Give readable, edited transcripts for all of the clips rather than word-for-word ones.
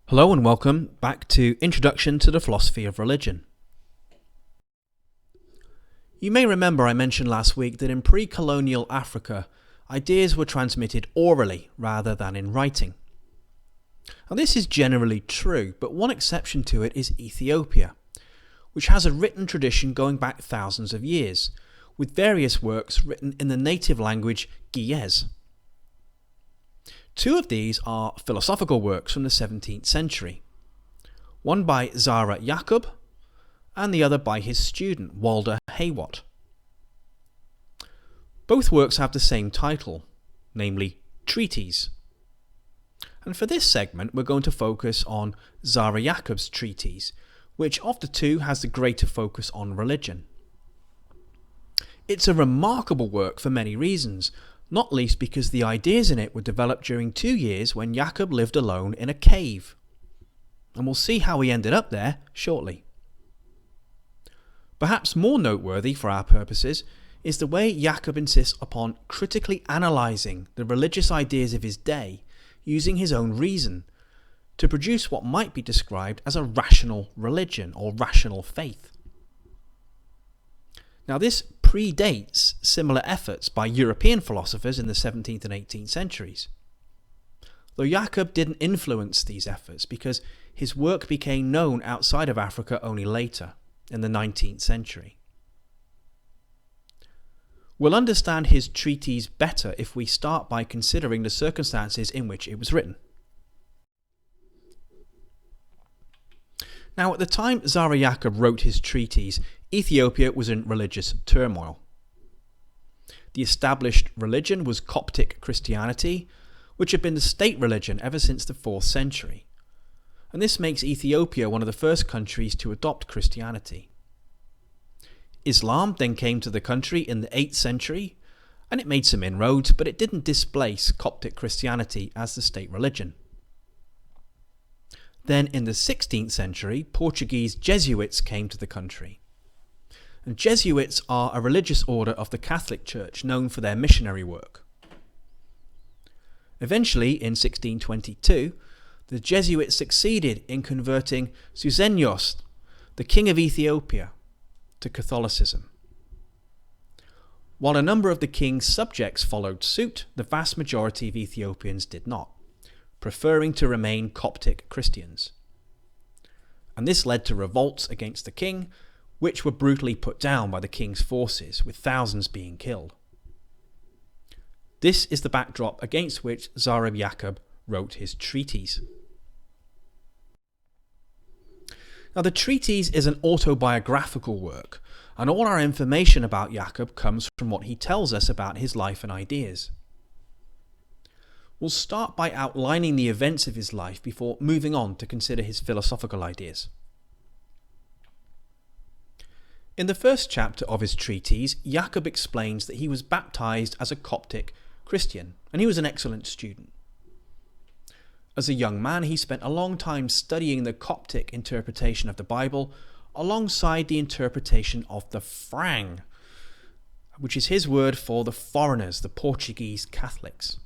Hello and welcome back to Introduction to the Philosophy of Religion. You may remember I mentioned last week that in pre-colonial Africa, ideas were transmitted orally rather than in writing. Now this is generally true, but one exception to it is Ethiopia, which has a written tradition going back thousands of years, with various works written in the native language Ge'ez. Two of these are philosophical works from the 17th century, one by Zara Yacob and the other by his student Walter Haywat. Both works have the same title, namely Treatise. And for this segment we're going to focus on Zara Yacob's treatise, which of the two has the greater focus on religion. It's a remarkable work for many reasons, not least because the ideas in it were developed during 2 years when Yacob lived alone in a cave. And we'll see how he ended up there shortly. Perhaps more noteworthy for our purposes is the way Yacob insists upon critically analysing the religious ideas of his day using his own reason to produce what might be described as a rational religion or rational faith. Now this predates similar efforts by European philosophers in the 17th and 18th centuries, though Yacob didn't influence these efforts because his work became known outside of Africa only later, in the 19th century. We'll understand his treatise better if we start by considering the circumstances in which it was written. Now, at the time Zara Yacob wrote his treatise, Ethiopia was in religious turmoil. The established religion was Coptic Christianity, which had been the state religion ever since the 4th century. And this makes Ethiopia one of the first countries to adopt Christianity. Islam then came to the country in the 8th century, and it made some inroads, but it didn't displace Coptic Christianity as the state religion. Then in the 16th century, Portuguese Jesuits came to the country. And Jesuits are a religious order of the Catholic Church known for their missionary work. Eventually, in 1622, the Jesuits succeeded in converting Susenyos, the king of Ethiopia, to Catholicism. While a number of the king's subjects followed suit, the vast majority of Ethiopians did not, preferring to remain Coptic Christians. And this led to revolts against the king, which were brutally put down by the king's forces, with thousands being killed. This is the backdrop against which Zara Yacob wrote his treatise. Now the treatise is an autobiographical work, and all our information about Yacob comes from what he tells us about his life and ideas. We'll start by outlining the events of his life before moving on to consider his philosophical ideas. In the first chapter of his treatise, Yacob explains that he was baptized as a Coptic Christian, and he was an excellent student. As a young man, he spent a long time studying the Coptic interpretation of the Bible alongside the interpretation of the Frang, which is his word for the foreigners, the Portuguese Catholics.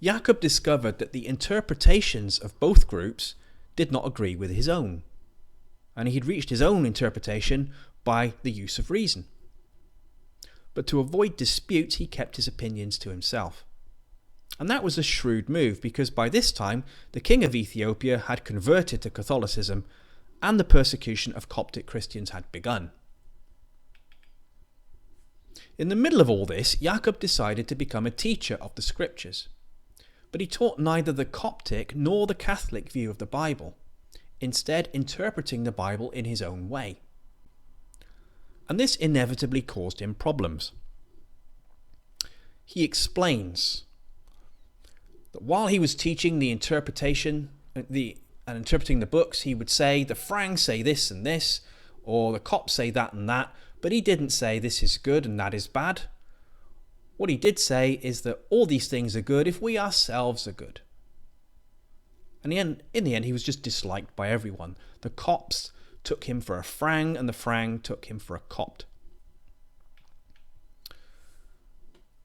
Yacob discovered that the interpretations of both groups did not agree with his own, and he'd reached his own interpretation by the use of reason. But to avoid disputes, he kept his opinions to himself. And that was a shrewd move, because by this time the king of Ethiopia had converted to Catholicism and the persecution of Coptic Christians had begun. In the middle of all this, Yacob decided to become a teacher of the scriptures. But he taught neither the Coptic nor the Catholic view of the Bible, instead interpreting the Bible in his own way. And this inevitably caused him problems. He explains that while he was teaching the interpretation and interpreting the books, he would say the Frang say this and this, or the Copts say that and that, but he didn't say this is good and that is bad. What he did say is that all these things are good if we ourselves are good. And in the end, he was just disliked by everyone. The Copts took him for a Frang, and the Frang took him for a Copt.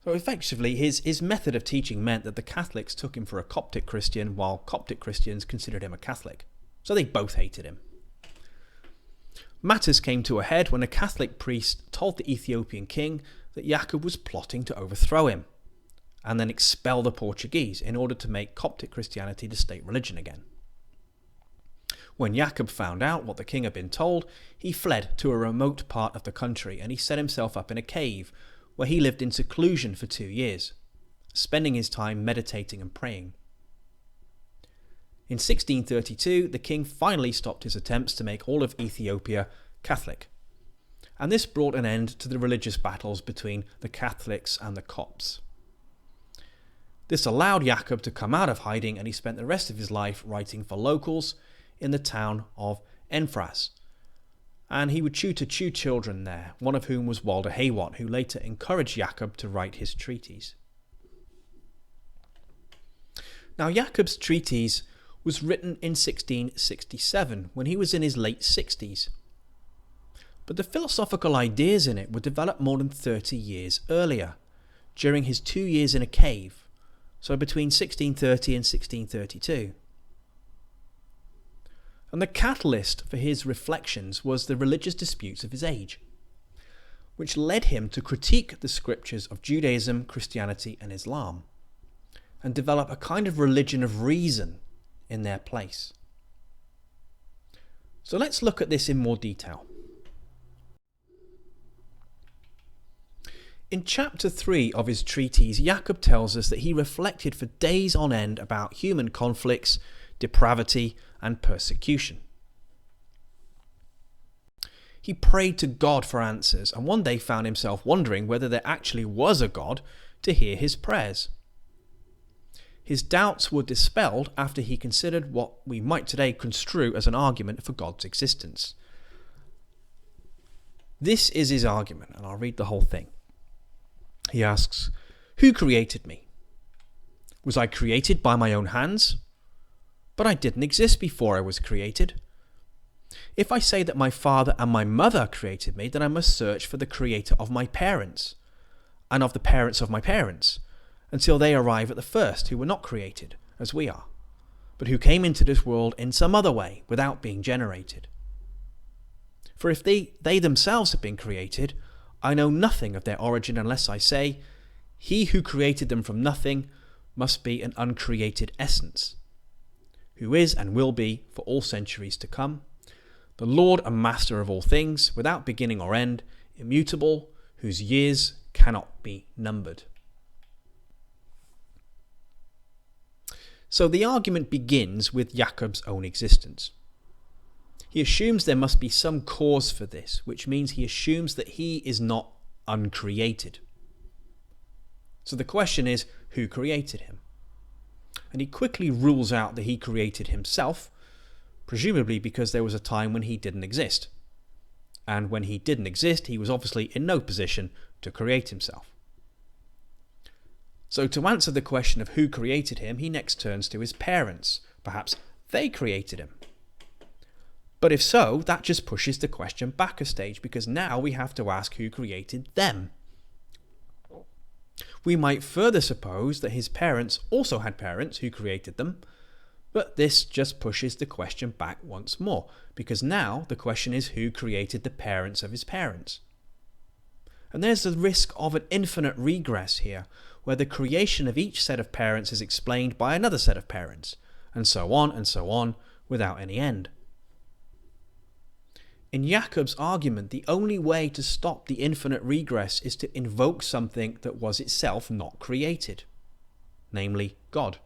So effectively, his method of teaching meant that the Catholics took him for a Coptic Christian, while Coptic Christians considered him a Catholic. So they both hated him. Matters came to a head when a Catholic priest told the Ethiopian king that Yacob was plotting to overthrow him and then expel the Portuguese in order to make Coptic Christianity the state religion again. When Yacob found out what the king had been told, he fled to a remote part of the country and he set himself up in a cave where he lived in seclusion for 2 years, spending his time meditating and praying. In 1632, the king finally stopped his attempts to make all of Ethiopia Catholic, and this brought an end to the religious battles between the Catholics and the Copts. This allowed Yacob to come out of hiding, and he spent the rest of his life writing for locals in the town of Enfras, and he would tutor 2 children there, one of whom was Walter Haywat, who later encouraged Yacob to write his treatise. Now, Jacob's treatise was written in 1667, when he was in his late 60s. But the philosophical ideas in it were developed more than 30 years earlier, during his 2 years in a cave, so between 1630 and 1632. And the catalyst for his reflections was the religious disputes of his age, which led him to critique the scriptures of Judaism, Christianity, and Islam, and develop a kind of religion of reason in their place. So let's look at this in more detail. In chapter 3 of his treatise, Yacob tells us that he reflected for days on end about human conflicts, depravity, and persecution. He prayed to God for answers, and one day found himself wondering whether there actually was a God to hear his prayers. His doubts were dispelled after he considered what we might today construe as an argument for God's existence. This is his argument, and I'll read the whole thing. He asks, "Who created me? Was I created by my own hands? But I didn't exist before I was created. If I say that my father and my mother created me, then I must search for the creator of my parents, and of the parents of my parents, until they arrive at the first, who were not created, as we are, but who came into this world in some other way, without being generated. For if they themselves have been created, I know nothing of their origin unless I say, he who created them from nothing must be an uncreated essence, who is and will be for all centuries to come, the Lord and Master of all things, without beginning or end, immutable, whose years cannot be numbered." So the argument begins with Jacob's own existence. He assumes there must be some cause for this, which means he assumes that he is not uncreated. So the question is, who created him? And he quickly rules out that he created himself, presumably because there was a time when he didn't exist. And when he didn't exist, he was obviously in no position to create himself. So to answer the question of who created him, he next turns to his parents. Perhaps they created him. But if so, that just pushes the question back a stage, because now we have to ask who created them. We might further suppose that his parents also had parents who created them, but this just pushes the question back once more, because now the question is who created the parents of his parents. And there's the risk of an infinite regress here, where the creation of each set of parents is explained by another set of parents, and so on, without any end. In Jacob's argument, the only way to stop the infinite regress is to invoke something that was itself not created, namely God.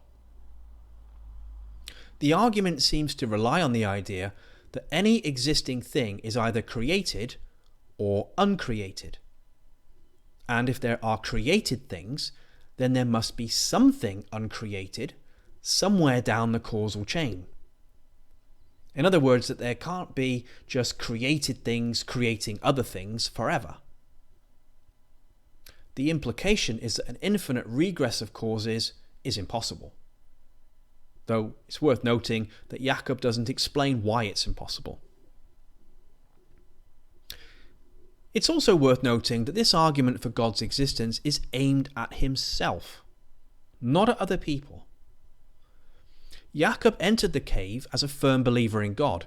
The argument seems to rely on the idea that any existing thing is either created or uncreated. And if there are created things, then there must be something uncreated somewhere down the causal chain. In other words, that there can't be just created things creating other things forever. The implication is that an infinite regress of causes is impossible. Though it's worth noting that Yacob doesn't explain why it's impossible. It's also worth noting that this argument for God's existence is aimed at himself, not at other people. Yacob entered the cave as a firm believer in God.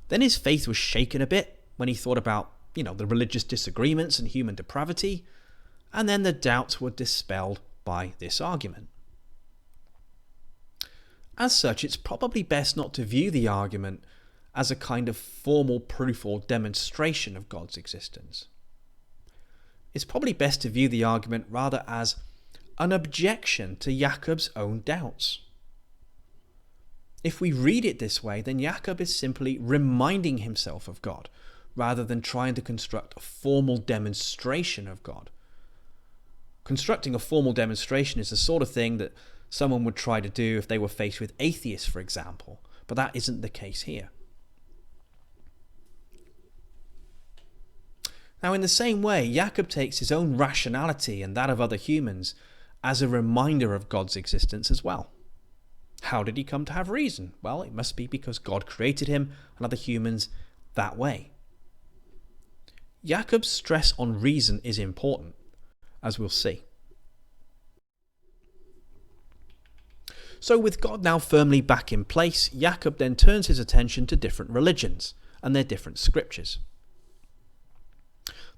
Then his faith was shaken a bit when he thought about, the religious disagreements and human depravity, and then the doubts were dispelled by this argument. As such, it's probably best not to view the argument as a kind of formal proof or demonstration of God's existence. It's probably best to view the argument rather as an objection to Jacob's own doubts. If we read it this way, then Yacob is simply reminding himself of God, rather than trying to construct a formal demonstration of God. Constructing a formal demonstration is the sort of thing that someone would try to do if they were faced with atheists, for example, but that isn't the case here. Now, in the same way, Yacob takes his own rationality and that of other humans as a reminder of God's existence as well. How did he come to have reason? Well, it must be because God created him and other humans that way. Jacob's stress on reason is important, as we'll see. So with God now firmly back in place, Yacob then turns his attention to different religions and their different scriptures.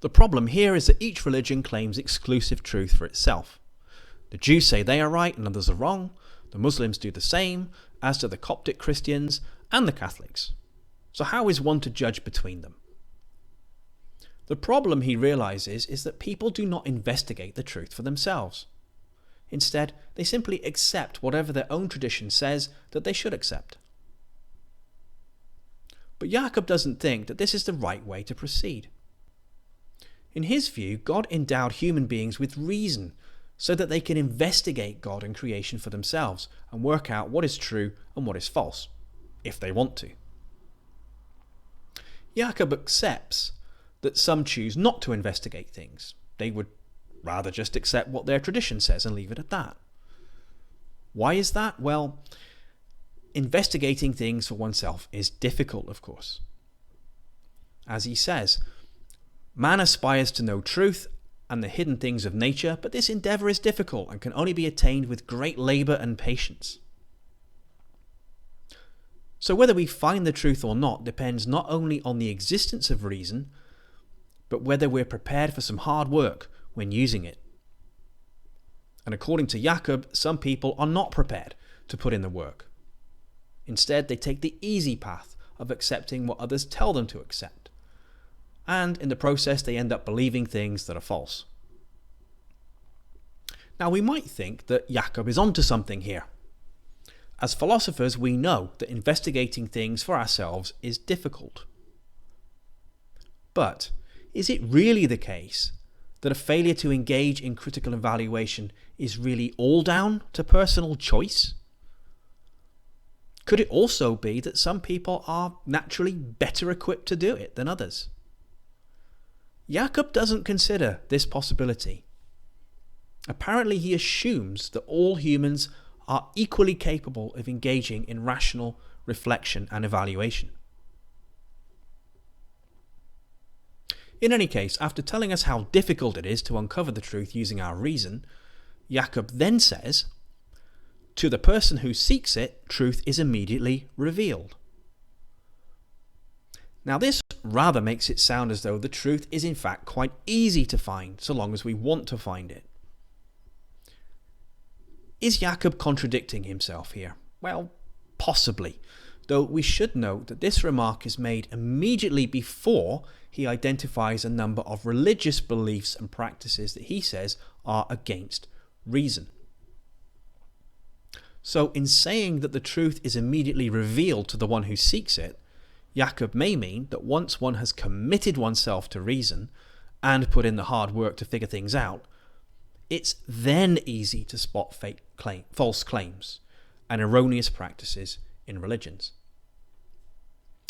The problem here is that each religion claims exclusive truth for itself. The Jews say they are right and others are wrong. The Muslims do the same, as do the Coptic Christians and the Catholics. So how is one to judge between them? The problem, he realizes, is that people do not investigate the truth for themselves. Instead, they simply accept whatever their own tradition says that they should accept. But Yacob doesn't think that this is the right way to proceed. In his view, God endowed human beings with reason so that they can investigate God and creation for themselves and work out what is true and what is false, if they want to. Yacob accepts that some choose not to investigate things. They would rather just accept what their tradition says and leave it at that. Why is that? Well, investigating things for oneself is difficult, of course. As he says, man aspires to know truth and the hidden things of nature, but this endeavour is difficult and can only be attained with great labour and patience. So whether we find the truth or not depends not only on the existence of reason, but whether we're prepared for some hard work when using it. And according to Yacob, some people are not prepared to put in the work. Instead, they take the easy path of accepting what others tell them to accept. And in the process, they end up believing things that are false. Now, we might think that Yacob is onto something here. As philosophers, we know that investigating things for ourselves is difficult. But is it really the case that a failure to engage in critical evaluation is really all down to personal choice? Could it also be that some people are naturally better equipped to do it than others? Yacob doesn't consider this possibility. Apparently, he assumes that all humans are equally capable of engaging in rational reflection and evaluation. In any case, after telling us how difficult it is to uncover the truth using our reason, Yacob then says, "To the person who seeks it, truth is immediately revealed." Now this rather makes it sound as though the truth is in fact quite easy to find, so long as we want to find it. Is Yacob contradicting himself here? Well, possibly, though we should note that this remark is made immediately before he identifies a number of religious beliefs and practices that he says are against reason. So in saying that the truth is immediately revealed to the one who seeks it, Yacob may mean that once one has committed oneself to reason and put in the hard work to figure things out, it's then easy to spot false claims and erroneous practices in religions.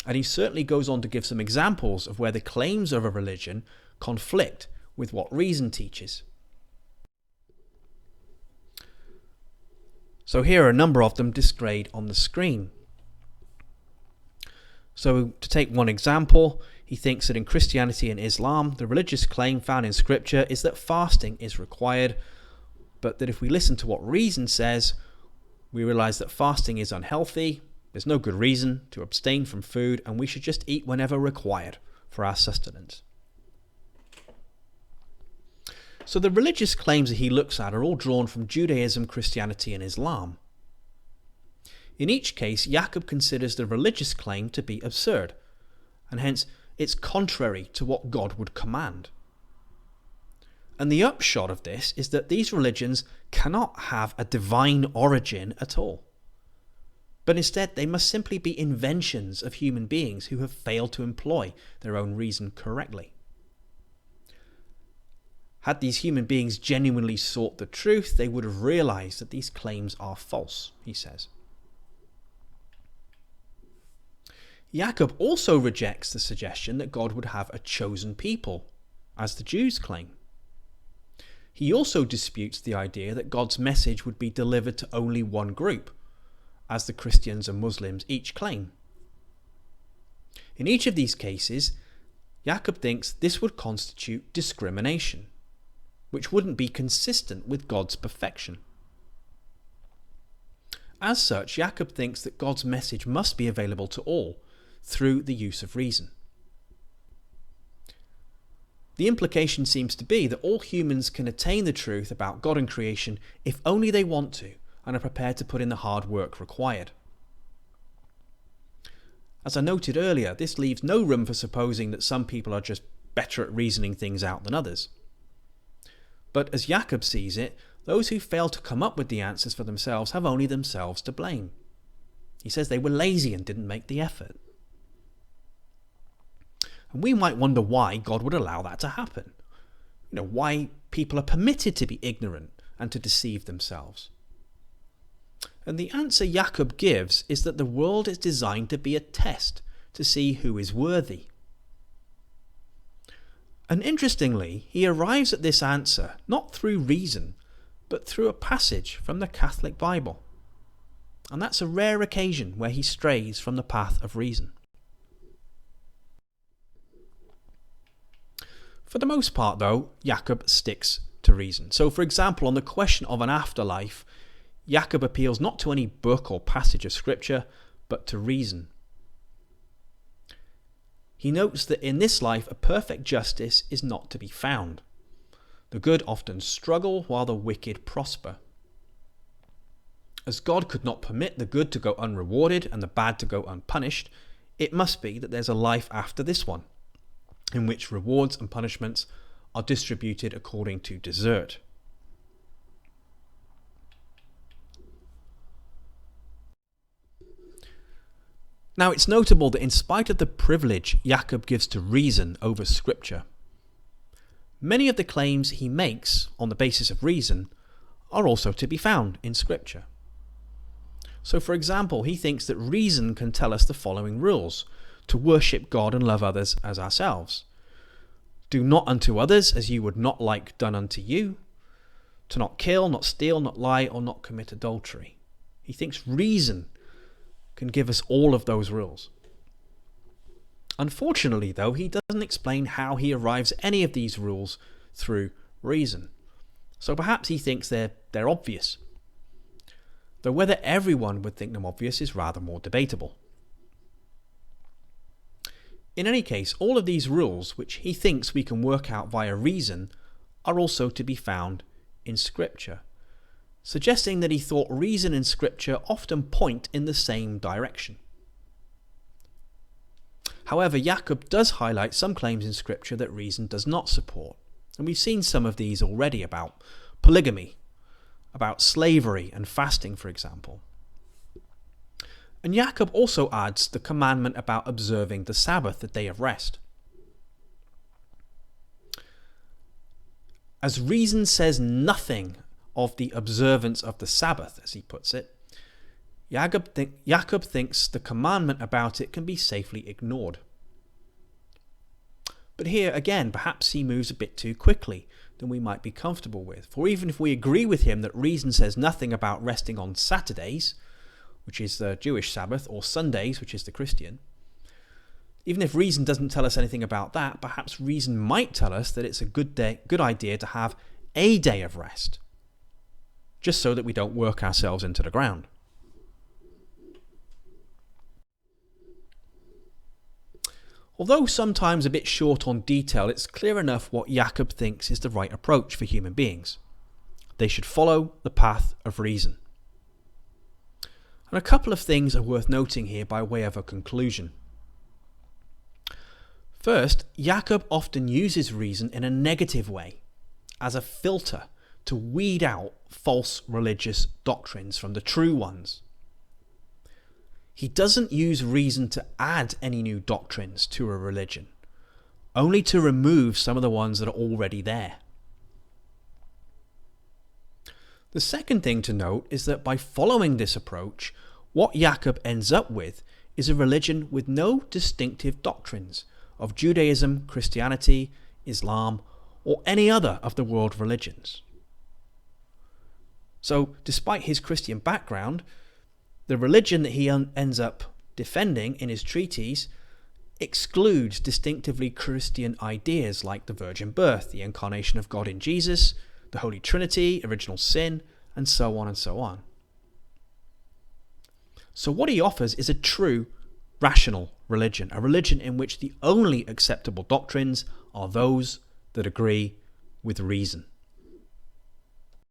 And he certainly goes on to give some examples of where the claims of a religion conflict with what reason teaches. So here are a number of them displayed on the screen. So to take one example, He thinks that in Christianity and Islam, the religious claim found in Scripture is that fasting is required, but that if we listen to what reason says, we realize that fasting is unhealthy, there's no good reason to abstain from food, and we should just eat whenever required for our sustenance. So the religious claims that he looks at are all drawn from Judaism, Christianity, and Islam. In each case, Yacob considers the religious claim to be absurd, and hence it's contrary to what God would command. And the upshot of this is that these religions cannot have a divine origin at all, but instead they must simply be inventions of human beings who have failed to employ their own reason correctly. Had these human beings genuinely sought the truth, they would have realized that these claims are false, he says. Yacob also rejects the suggestion that God would have a chosen people, as the Jews claim. He also disputes the idea that God's message would be delivered to only one group, as the Christians and Muslims each claim. In each of these cases, Yacob thinks this would constitute discrimination, which wouldn't be consistent with God's perfection. As such, Yacob thinks that God's message must be available to all through the use of reason. The implication seems to be that all humans can attain the truth about God and creation if only they want to and are prepared to put in the hard work required. As I noted earlier, this leaves no room for supposing that some people are just better at reasoning things out than others. But as Yacob sees it, those who fail to come up with the answers for themselves have only themselves to blame. He says they were lazy and didn't make the effort. And we might wonder why God would allow that to happen. Why people are permitted to be ignorant and to deceive themselves. And the answer Yacob gives is that the world is designed to be a test to see who is worthy. And interestingly, he arrives at this answer not through reason, but through a passage from the Catholic Bible. And that's a rare occasion where he strays from the path of reason. For the most part, though, Yacob sticks to reason. So, for example, on the question of an afterlife, Yacob appeals not to any book or passage of Scripture, but to reason. He notes that in this life a perfect justice is not to be found. The good often struggle while the wicked prosper. As God could not permit the good to go unrewarded and the bad to go unpunished, it must be that there's a life after this one, in which rewards and punishments are distributed according to desert. Now, it's notable that in spite of the privilege Yacob gives to reason over Scripture, many of the claims he makes on the basis of reason are also to be found in Scripture. So, for example, he thinks that reason can tell us the following rules: to worship God and love others as ourselves. Do not unto others as you would not like done unto you. To not kill, not steal, not lie, or not commit adultery. He thinks reason can give us all of those rules. Unfortunately, though, he doesn't explain how he arrives at any of these rules through reason. So perhaps he thinks they're obvious. Though whether everyone would think them obvious is rather more debatable. In any case, all of these rules, which he thinks we can work out via reason, are also to be found in Scripture, suggesting that he thought reason and Scripture often point in the same direction. However, Yacob does highlight some claims in Scripture that reason does not support, and we've seen some of these already about polygamy, about slavery and fasting, for example. And Yacob also adds the commandment about observing the Sabbath, the day of rest. As reason says nothing of the observance of the Sabbath, as he puts it, Yacob thinks the commandment about it can be safely ignored. But here again, perhaps he moves a bit too quickly than we might be comfortable with. For even if we agree with him that reason says nothing about resting on Saturdays, which is the Jewish Sabbath, or Sundays, which is the Christian, Even if reason doesn't tell us anything about that, perhaps reason might tell us that it's a good idea to have a day of rest, just so that we don't work ourselves into the ground. Although sometimes a bit short on detail, it's clear enough what Yacob thinks is the right approach for human beings. They should follow the path of reason. And a couple of things are worth noting here by way of a conclusion. First, Yacob often uses reason in a negative way, as a filter to weed out false religious doctrines from the true ones. He doesn't use reason to add any new doctrines to a religion, only to remove some of the ones that are already there. The second thing to note is that by following this approach, what Yacob ends up with is a religion with no distinctive doctrines of Judaism, Christianity, Islam, or any other of the world religions. So, despite his Christian background, the religion that he ends up defending in his treatise excludes distinctively Christian ideas like the virgin birth, the incarnation of God in Jesus, the Holy Trinity, original sin, and so on and so on. So what he offers is a true, rational religion, a religion in which the only acceptable doctrines are those that agree with reason.